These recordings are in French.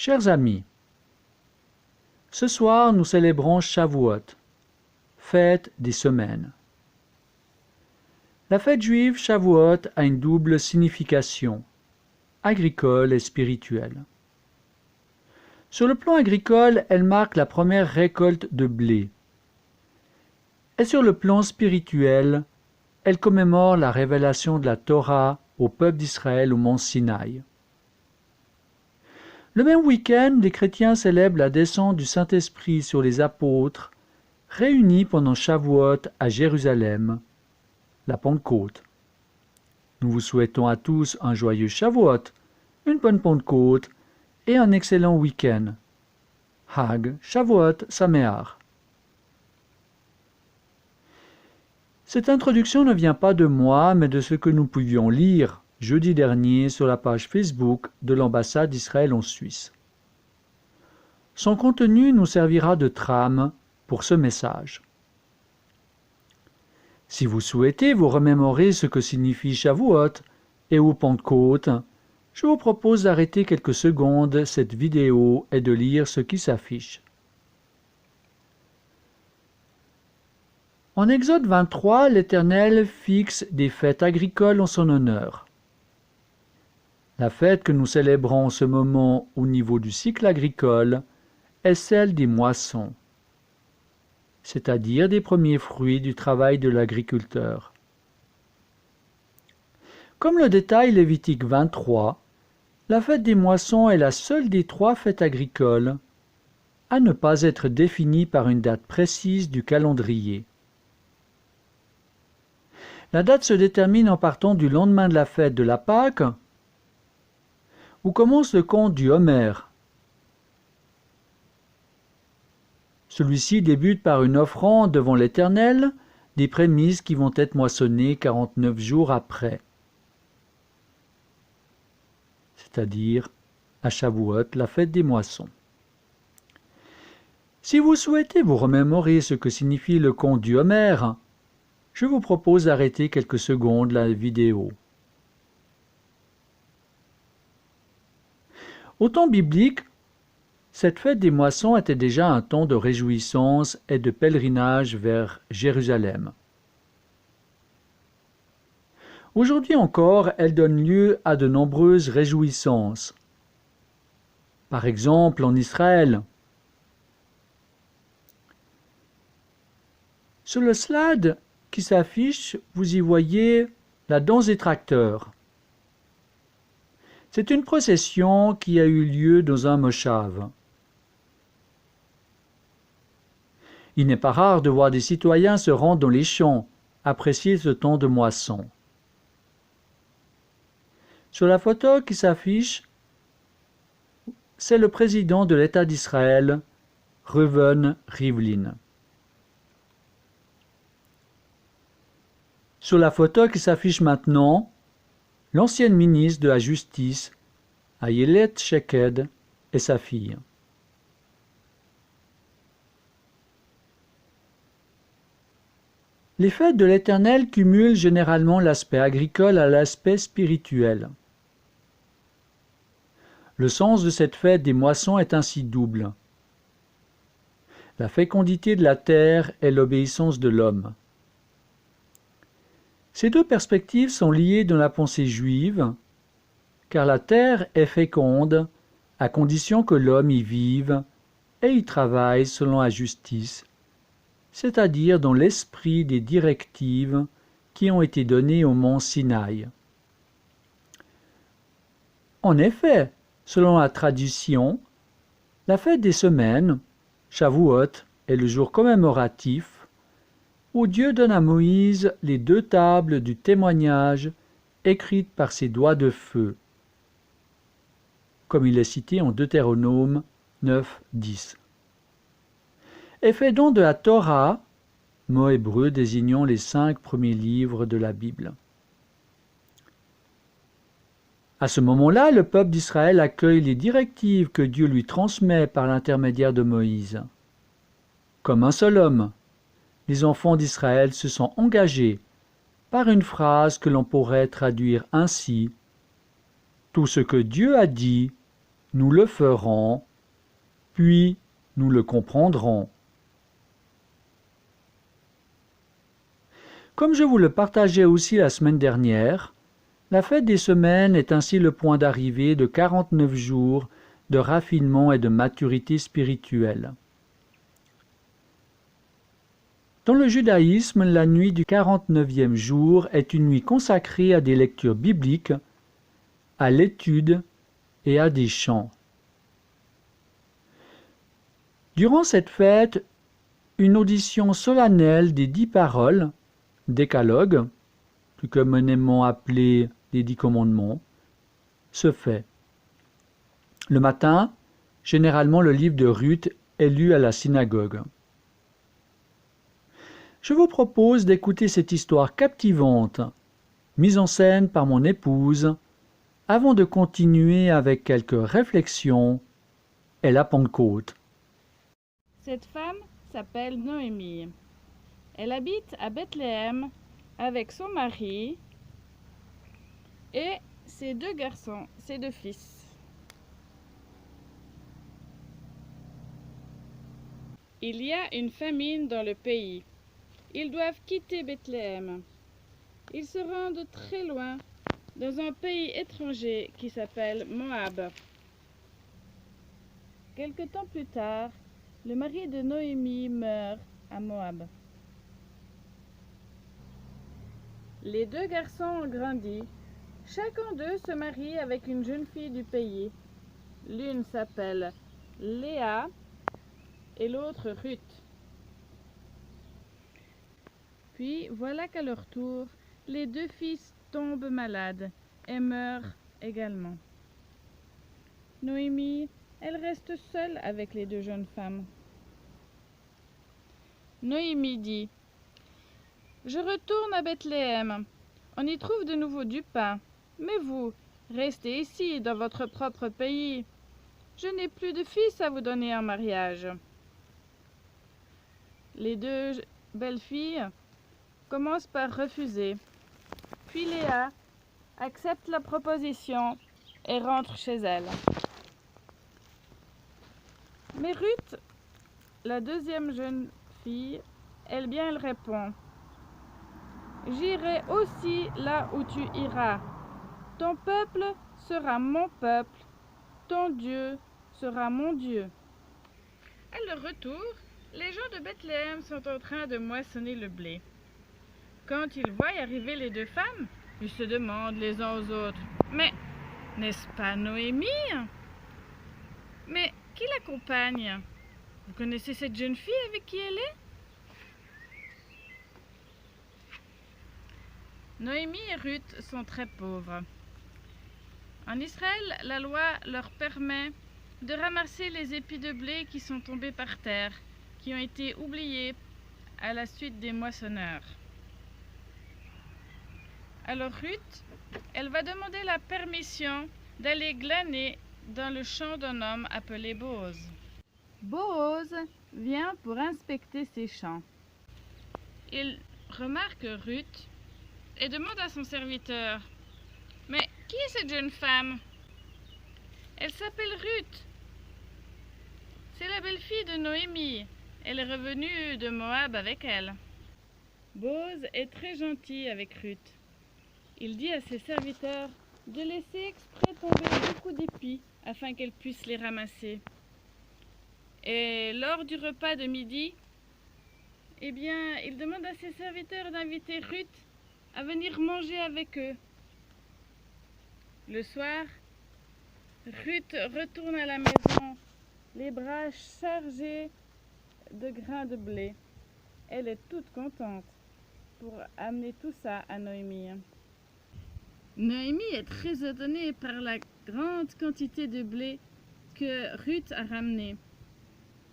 Chers amis, ce soir nous célébrons Shavuot, fête des semaines. La fête juive Shavuot a une double signification, agricole et spirituelle. Sur le plan agricole, elle marque la première récolte de blé. Et sur le plan spirituel, elle commémore la révélation de la Torah au peuple d'Israël au mont Sinaï. Le même week-end, les chrétiens célèbrent la descente du Saint-Esprit sur les apôtres, réunis pendant Shavuot à Jérusalem, la Pentecôte. Nous vous souhaitons à tous un joyeux Shavuot, une bonne Pentecôte et un excellent week-end. Hag Shavuot Sameach. Cette introduction ne vient pas de moi, mais de ce que nous pouvions lire jeudi dernier sur la page Facebook de l'ambassade d'Israël en Suisse. Son contenu nous servira de trame pour ce message. Si vous souhaitez vous remémorer ce que signifie Shavuot et ou Pentecôte, je vous propose d'arrêter quelques secondes cette vidéo et de lire ce qui s'affiche. En Exode 23, l'Éternel fixe des fêtes agricoles en son honneur. La fête que nous célébrons en ce moment au niveau du cycle agricole est celle des moissons, c'est-à-dire des premiers fruits du travail de l'agriculteur. Comme le détaille Lévitique 23, la fête des moissons est la seule des 3 fêtes agricoles à ne pas être définie par une date précise du calendrier. La date se détermine en partant du lendemain de la fête de la Pâque, où commence le conte du Homer. Celui-ci débute par une offrande devant l'Éternel, des prémices qui vont être moissonnées 49 jours après, c'est-à-dire à Shavuot, la fête des moissons. Si vous souhaitez vous remémorer ce que signifie le conte du Homer, je vous propose d'arrêter quelques secondes la vidéo. Au temps biblique, cette fête des moissons était déjà un temps de réjouissance et de pèlerinage vers Jérusalem. Aujourd'hui encore, elle donne lieu à de nombreuses réjouissances. Par exemple, en Israël. Sur le slide qui s'affiche, vous y voyez la danse des tracteurs. C'est une procession qui a eu lieu dans un moshav. Il n'est pas rare de voir des citoyens se rendre dans les champs, apprécier ce temps de moisson. Sur la photo qui s'affiche, c'est le président de l'État d'Israël, Reuven Rivlin. Sur la photo qui s'affiche maintenant, l'ancienne ministre de la Justice, Ayelet Sheked, et sa fille. Les fêtes de l'Éternel cumulent généralement l'aspect agricole à l'aspect spirituel. Le sens de cette fête des moissons est ainsi double. La fécondité de la terre et l'obéissance de l'homme. Ces 2 perspectives sont liées dans la pensée juive, car la terre est féconde à condition que l'homme y vive et y travaille selon la justice, c'est-à-dire dans l'esprit des directives qui ont été données au mont Sinaï. En effet, selon la tradition, la fête des semaines, Shavuot, est le jour commémoratif où Dieu donne à Moïse les 2 tables du témoignage écrites par ses doigts de feu, comme il est cité en Deutéronome 9, 10. Et fait don de la Torah, mot hébreu désignant les 5 premiers livres de la Bible. À ce moment-là, le peuple d'Israël accueille les directives que Dieu lui transmet par l'intermédiaire de Moïse. Comme un seul homme, les enfants d'Israël se sont engagés par une phrase que l'on pourrait traduire ainsi : « Tout ce que Dieu a dit, nous le ferons, puis nous le comprendrons. Comme je vous le partageais aussi la semaine dernière, la fête des semaines est ainsi le point d'arrivée de 49 jours de raffinement et de maturité spirituelle. Dans le judaïsme, la nuit du 49e jour est une nuit consacrée à des lectures bibliques, à l'étude et à des chants. Durant cette fête, une audition solennelle des 10 paroles, décalogue, plus communément appelé les 10 commandements, se fait. Le matin, généralement le livre de Ruth est lu à la synagogue. Je vous propose d'écouter cette histoire captivante, mise en scène par mon épouse, avant de continuer avec quelques réflexions et la Pentecôte. Cette femme s'appelle Noémie. Elle habite à Bethléem avec son mari et ses 2 garçons, ses 2 fils. Il y a une famine dans le pays. Ils doivent quitter Bethléem. Ils se rendent très loin, dans un pays étranger qui s'appelle Moab. Quelque temps plus tard, le mari de Noémie meurt à Moab. Les 2 garçons ont grandi. Chacun d'eux se marie avec une jeune fille du pays. L'une s'appelle Léa et l'autre Ruth. Puis voilà qu'à leur tour, les 2 fils tombent malades et meurent également. Noémie, elle reste seule avec les 2 jeunes femmes. Noémie dit: Je retourne à Bethléem. On y trouve de nouveau du pain. Mais vous, restez ici, dans votre propre pays. Je n'ai plus de fils à vous donner en mariage. Les 2 belles filles commencent par refuser. Puis Léa accepte la proposition et rentre chez elle. Mais Ruth, la 2e jeune fille, elle répond: J'irai aussi là où tu iras. Ton peuple sera mon peuple, ton Dieu sera mon Dieu. À leur retour, les gens de Bethléem sont en train de moissonner le blé. Quand ils voient arriver les 2 femmes, ils se demandent les uns aux autres: Mais n'est-ce pas Noémie? Mais qui l'accompagne? Vous connaissez cette jeune fille avec qui elle est? Noémie et Ruth sont très pauvres. En Israël, la loi leur permet de ramasser les épis de blé qui sont tombés par terre, qui ont été oubliés à la suite des moissonneurs. Alors Ruth, elle va demander la permission d'aller glaner dans le champ d'un homme appelé Boaz. Boaz vient pour inspecter ses champs. Il remarque Ruth et demande à son serviteur: Mais qui est cette jeune femme? Elle s'appelle Ruth. C'est la belle-fille de Noémie. Elle est revenue de Moab avec elle. Boaz est très gentil avec Ruth. Il dit à ses serviteurs de laisser exprès tomber beaucoup d'épis afin qu'elle puisse les ramasser. Et lors du repas de midi, il demande à ses serviteurs d'inviter Ruth à venir manger avec eux. Le soir, Ruth retourne à la maison, les bras chargés de grains de blé. Elle est toute contente pour amener tout ça à Noémie. Noémie est très étonnée par la grande quantité de blé que Ruth a ramené.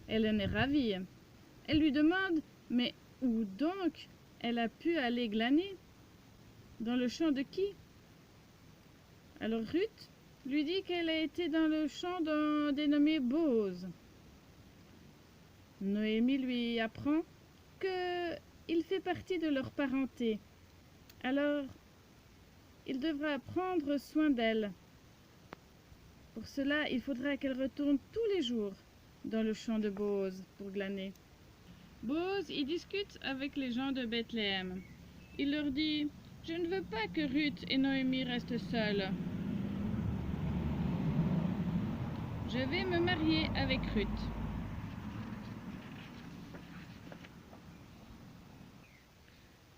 Elle en est ravie. Elle lui demande: Mais où donc elle a pu aller glaner? Dans le champ de qui? Alors Ruth lui dit qu'elle a été dans le champ d'un dénommé Boaz. Noémie lui apprend qu'il fait partie de leur parenté. Alors, il devra prendre soin d'elle. Pour cela, il faudra qu'elle retourne tous les jours dans le champ de Bose pour glaner. Bose y discute avec les gens de Bethléem. Il leur dit « Je ne veux pas que Ruth et Noémie restent seules. Je vais me marier avec Ruth. »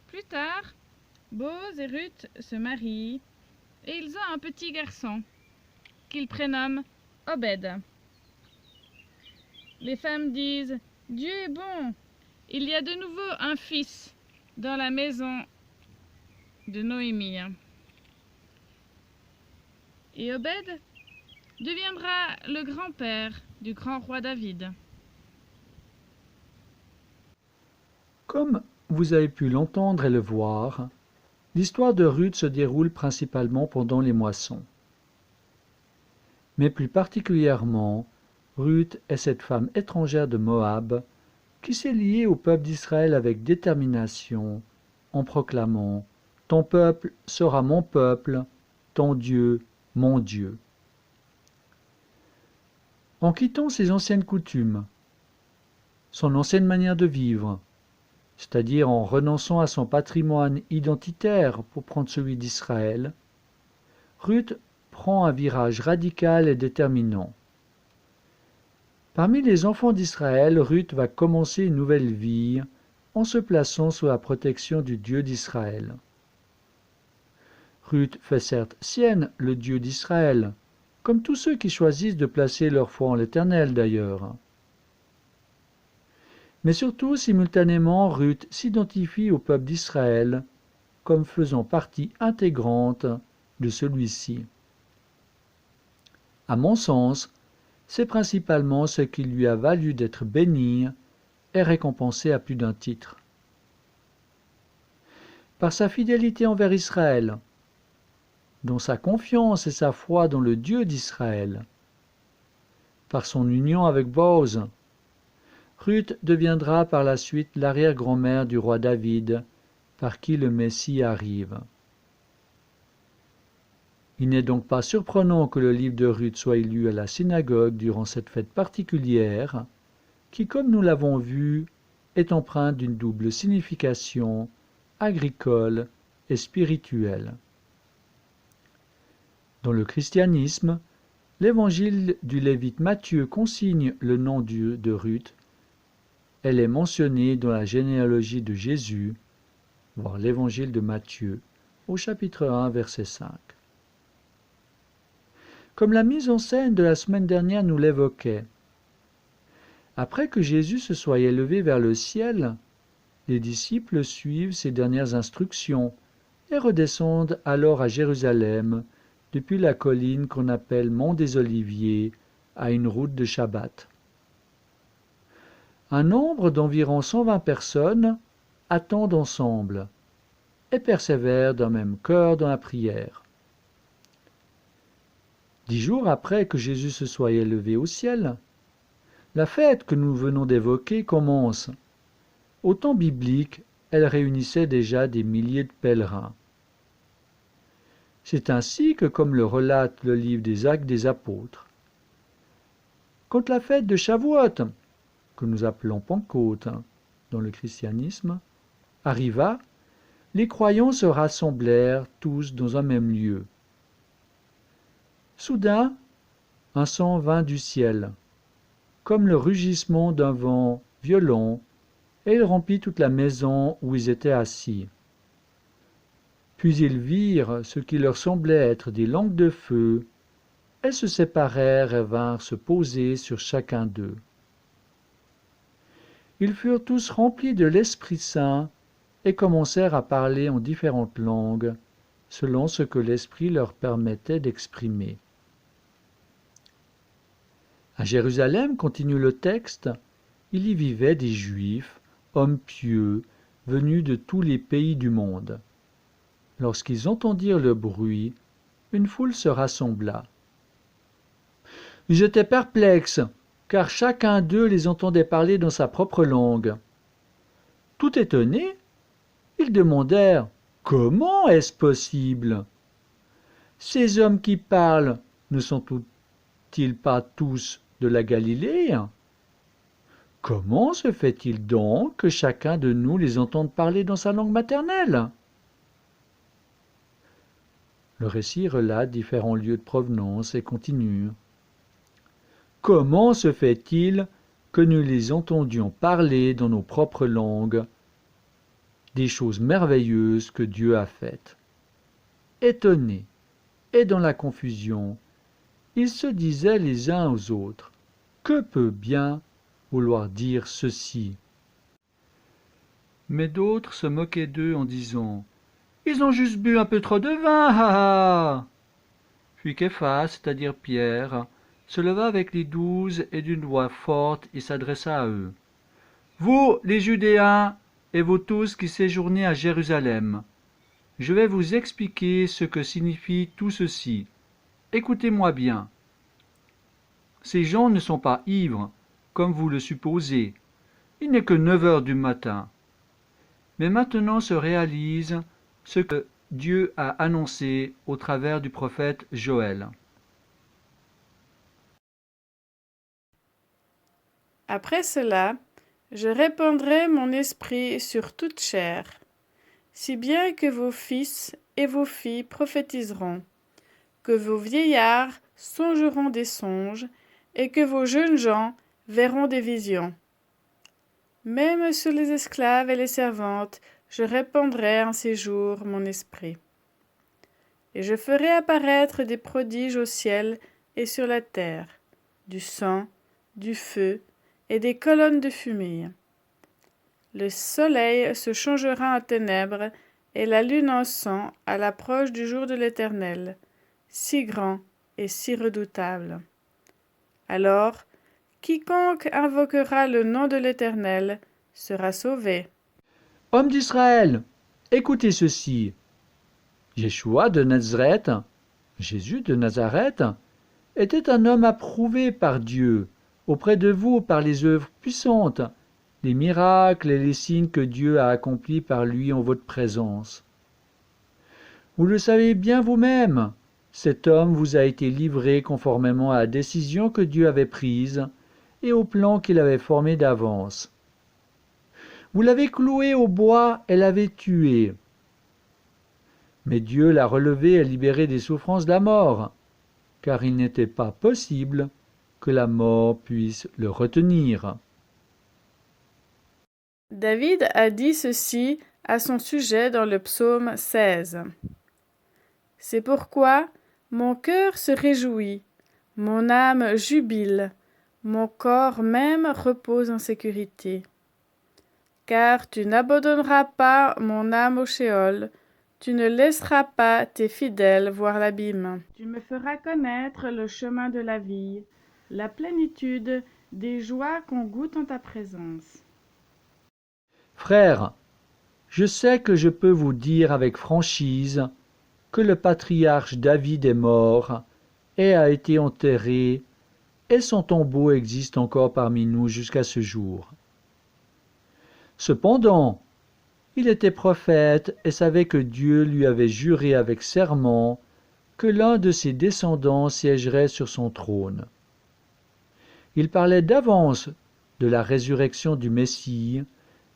Plus tard, Bose et Ruth se marient et ils ont un petit garçon qu'ils prénomment Obed. Les femmes disent « Dieu est bon, il y a de nouveau un fils dans la maison de Noémie. » Et Obed deviendra le grand-père du grand roi David. Comme vous avez pu l'entendre et le voir, l'histoire de Ruth se déroule principalement pendant les moissons. Mais plus particulièrement, Ruth est cette femme étrangère de Moab qui s'est liée au peuple d'Israël avec détermination en proclamant « Ton peuple sera mon peuple, ton Dieu, mon Dieu ». En quittant ses anciennes coutumes, son ancienne manière de vivre, c'est-à-dire en renonçant à son patrimoine identitaire pour prendre celui d'Israël, Ruth prend un virage radical et déterminant. Parmi les enfants d'Israël, Ruth va commencer une nouvelle vie en se plaçant sous la protection du Dieu d'Israël. Ruth fait certes sienne le Dieu d'Israël, comme tous ceux qui choisissent de placer leur foi en l'Éternel d'ailleurs. Mais surtout, simultanément, Ruth s'identifie au peuple d'Israël comme faisant partie intégrante de celui-ci. À mon sens, c'est principalement ce qui lui a valu d'être bénie et récompensée à plus d'un titre. Par sa fidélité envers Israël, dont sa confiance et sa foi dans le Dieu d'Israël, par son union avec Bose, Ruth deviendra par la suite l'arrière-grand-mère du roi David, par qui le Messie arrive. Il n'est donc pas surprenant que le livre de Ruth soit lu à la synagogue durant cette fête particulière, qui, comme nous l'avons vu, est empreinte d'une double signification, agricole et spirituelle. Dans le christianisme, l'évangile du Lévite Matthieu consigne le nom de Ruth. Elle est mentionnée dans la généalogie de Jésus, voir l'évangile de Matthieu, au chapitre 1, verset 5. Comme la mise en scène de la semaine dernière nous l'évoquait, après que Jésus se soit élevé vers le ciel, les disciples suivent ses dernières instructions et redescendent alors à Jérusalem depuis la colline qu'on appelle Mont des Oliviers à une route de Shabbat. Un nombre d'environ 120 personnes attendent ensemble et persévèrent d'un même cœur dans la prière. 10 jours après que Jésus se soit élevé au ciel, la fête que nous venons d'évoquer commence. Au temps biblique, elle réunissait déjà des milliers de pèlerins. C'est ainsi que, comme le relate le livre des Actes des Apôtres, quand la fête de Shavuot, que nous appelons Pentecôte dans le christianisme, arriva, les croyants se rassemblèrent tous dans un même lieu. Soudain, un son vint du ciel, comme le rugissement d'un vent violent, et il remplit toute la maison où ils étaient assis. Puis ils virent ce qui leur semblait être des langues de feu, et se séparèrent et vinrent se poser sur chacun d'eux. Ils furent tous remplis de l'Esprit Saint et commencèrent à parler en différentes langues, selon ce que l'Esprit leur permettait d'exprimer. À Jérusalem, continue le texte, il y vivait des Juifs, hommes pieux, venus de tous les pays du monde. Lorsqu'ils entendirent le bruit, une foule se rassembla. Ils étaient perplexes, car chacun d'eux les entendait parler dans sa propre langue. Tout étonnés, ils demandèrent « Comment est-ce possible ? Ces hommes qui parlent ne sont sont-ils pas tous de la Galilée? Comment se fait-il donc que chacun de nous les entende parler dans sa langue maternelle? Le récit relate différents lieux de provenance et continue. Comment se fait-il que nous les entendions parler dans nos propres langues des choses merveilleuses que Dieu a faites? Étonnés et dans la confusion, ils se disaient les uns aux autres: que peut bien vouloir dire ceci? Mais d'autres se moquaient d'eux en disant: ils ont juste bu un peu trop de vin, ha ha. Puis Képhas, c'est-à-dire Pierre, se leva avec les 12 et d'une voix forte il s'adressa à eux: vous, les Judéens, et vous tous qui séjournez à Jérusalem, je vais vous expliquer ce que signifie tout ceci. Écoutez-moi bien. Ces gens ne sont pas ivres, comme vous le supposez. Il n'est que 9 heures du matin. Mais maintenant se réalise ce que Dieu a annoncé au travers du prophète Joël. Après cela, je répandrai mon esprit sur toute chair, si bien que vos fils et vos filles prophétiseront, que vos vieillards songeront des songes, et que vos jeunes gens verront des visions. Même sur les esclaves et les servantes, je répandrai en ces jours mon esprit. Et je ferai apparaître des prodiges au ciel et sur la terre, du sang, du feu et des colonnes de fumée. Le soleil se changera en ténèbres et la lune en sang à l'approche du jour de l'Éternel, si grand et si redoutable. Alors, quiconque invoquera le nom de l'Éternel sera sauvé. Hommes d'Israël, écoutez ceci. Yeshua de Nazareth, Jésus de Nazareth, était un homme approuvé par Dieu, auprès de vous par les œuvres puissantes, les miracles et les signes que Dieu a accomplis par lui en votre présence. Vous le savez bien vous-même, cet homme vous a été livré conformément à la décision que Dieu avait prise et au plan qu'il avait formé d'avance. Vous l'avez cloué au bois et l'avez tué. Mais Dieu l'a relevé et libéré des souffrances de la mort, car il n'était pas possible que la mort puisse le retenir. David a dit ceci à son sujet dans le psaume 16. C'est pourquoi mon cœur se réjouit, mon âme jubile, mon corps même repose en sécurité. Car tu n'abandonneras pas mon âme au Sheol, tu ne laisseras pas tes fidèles voir l'abîme. Tu me feras connaître le chemin de la vie, la plénitude des joies qu'on goûte en ta présence. Frères, je sais que je peux vous dire avec franchise que le patriarche David est mort et a été enterré, et son tombeau existe encore parmi nous jusqu'à ce jour. Cependant, il était prophète et savait que Dieu lui avait juré avec serment que l'un de ses descendants siégerait sur son trône. Il parlait d'avance de la résurrection du Messie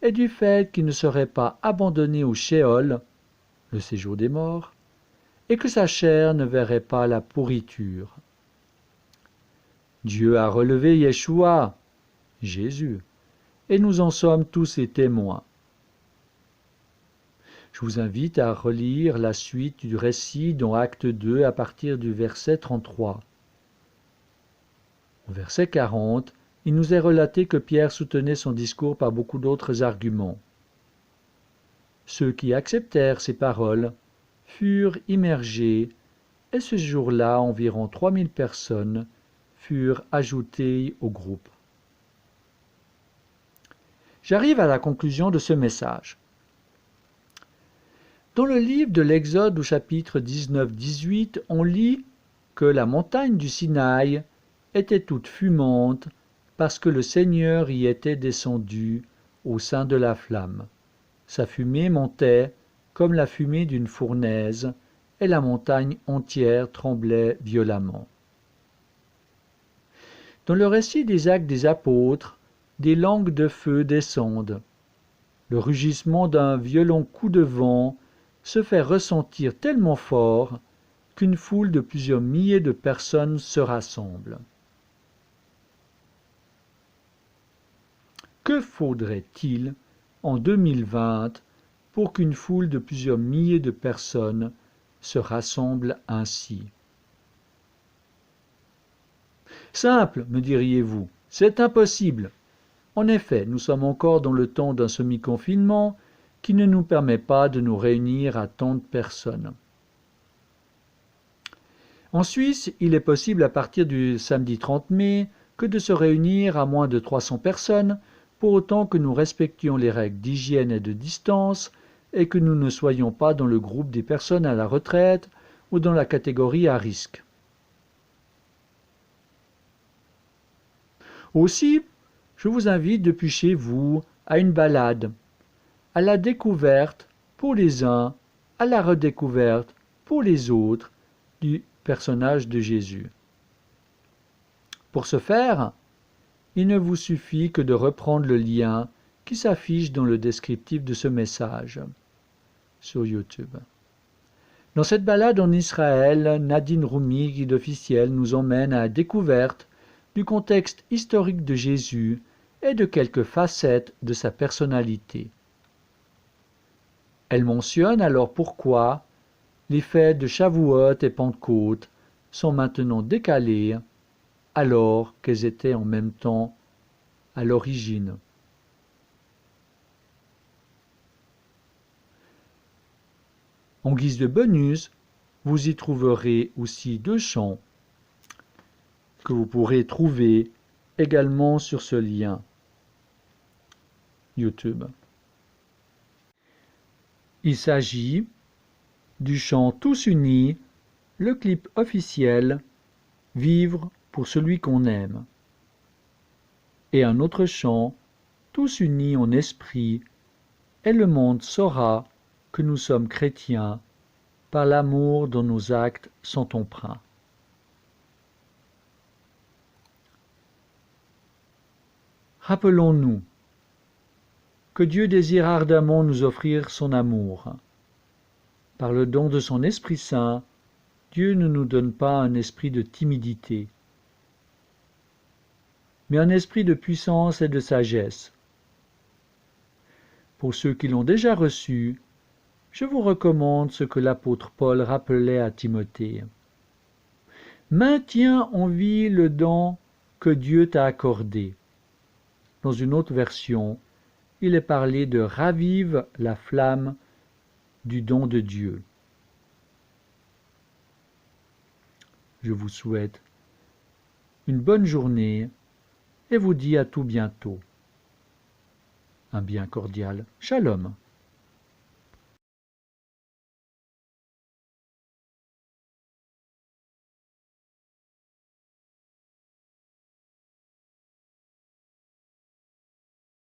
et du fait qu'il ne serait pas abandonné au Sheol, le séjour des morts, et que sa chair ne verrait pas la pourriture. Dieu a relevé Yeshua, Jésus, et nous en sommes tous les témoins. Je vous invite à relire la suite du récit dans Acte 2 à partir du verset 33. Au verset 40, il nous est relaté que Pierre soutenait son discours par beaucoup d'autres arguments. Ceux qui acceptèrent ces paroles furent immergés, et ce jour-là, environ 3000 personnes furent ajoutées au groupe. J'arrive à la conclusion de ce message. Dans le livre de l'Exode au chapitre 19-18, on lit que la montagne du Sinaï était toute fumante parce que le Seigneur y était descendu au sein de la flamme. Sa fumée montait comme la fumée d'une fournaise, et la montagne entière tremblait violemment. Dans le récit des Actes des Apôtres, des langues de feu descendent. Le rugissement d'un violent coup de vent se fait ressentir tellement fort qu'une foule de plusieurs milliers de personnes se rassemble. Que faudrait-il en 2020 pour qu'une foule de plusieurs milliers de personnes se rassemble ainsi? Simple, me diriez-vous, c'est impossible. En effet, nous sommes encore dans le temps d'un semi-confinement qui ne nous permet pas de nous réunir à tant de personnes. En Suisse, il est possible à partir du samedi 30 mai que de se réunir à moins de 300 personnes, pour autant que nous respections les règles d'hygiène et de distance et que nous ne soyons pas dans le groupe des personnes à la retraite ou dans la catégorie à risque. Aussi, je vous invite depuis chez vous à une balade, à la découverte pour les uns, à la redécouverte pour les autres du personnage de Jésus. Pour ce faire, il ne vous suffit que de reprendre le lien qui s'affiche dans le descriptif de ce message sur YouTube. Dans cette balade en Israël, Nadine Roumi, guide officielle, nous emmène à la découverte du contexte historique de Jésus et de quelques facettes de sa personnalité. Elle mentionne alors pourquoi les fêtes de Shavuot et Pentecôte sont maintenant décalées alors qu'elles étaient en même temps à l'origine. En guise de bonus, vous y trouverez aussi 2 chants que vous pourrez trouver également sur ce lien YouTube. Il s'agit du chant Tous unis, le clip officiel Vivre pour celui qu'on aime, et un autre chant Tous unis en esprit, et le monde saura que nous sommes chrétiens par l'amour dont nos actes sont empreints. Rappelons-nous que Dieu désire ardemment nous offrir son amour. Par le don de son Esprit Saint, Dieu ne nous donne pas un esprit de timidité, mais un esprit de puissance et de sagesse. Pour ceux qui l'ont déjà reçu, je vous recommande ce que l'apôtre Paul rappelait à Timothée. Maintiens en vie le don que Dieu t'a accordé. Dans une autre version, il est parlé de ravive la flamme du don de Dieu. Je vous souhaite une bonne journée et vous dis à tout bientôt. Un bien cordial Shalom.